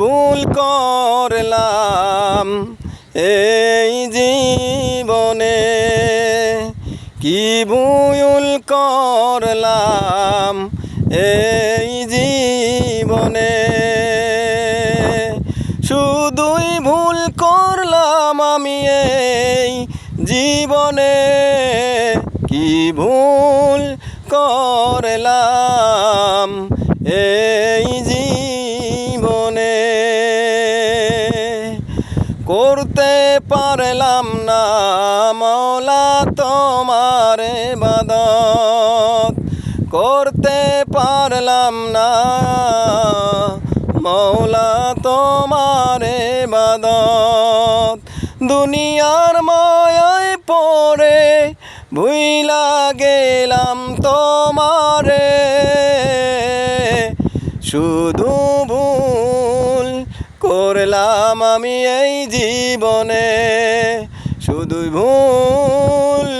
ভুল করলাম এই জীবনে, কি ভুল করলাম এই জীবনে। শুধুই ভুল করলাম আমি এই জীবনে, কি ভুল করলাম এই জীবনে। করতে পারলাম না মওলা তোমার ইবাদত, করতে পারলাম না মওলা তোমার ইবাদত। দুনিয়ার মায়ায় পড়ে ভুইলা গেলাম তোমারে, শুধু ভুল করলাম আমি এই জীবনে, শুধুই ভুল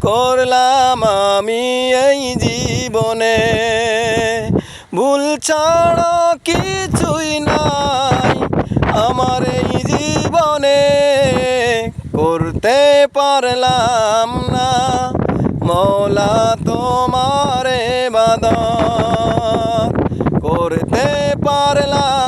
করলাম আমি এই জীবনে। ভুল ছাড়া কিছুই নাই আমার এই জীবনে, করতে পারলাম না মওলা তোমার ইবাদত, করতে পারলাম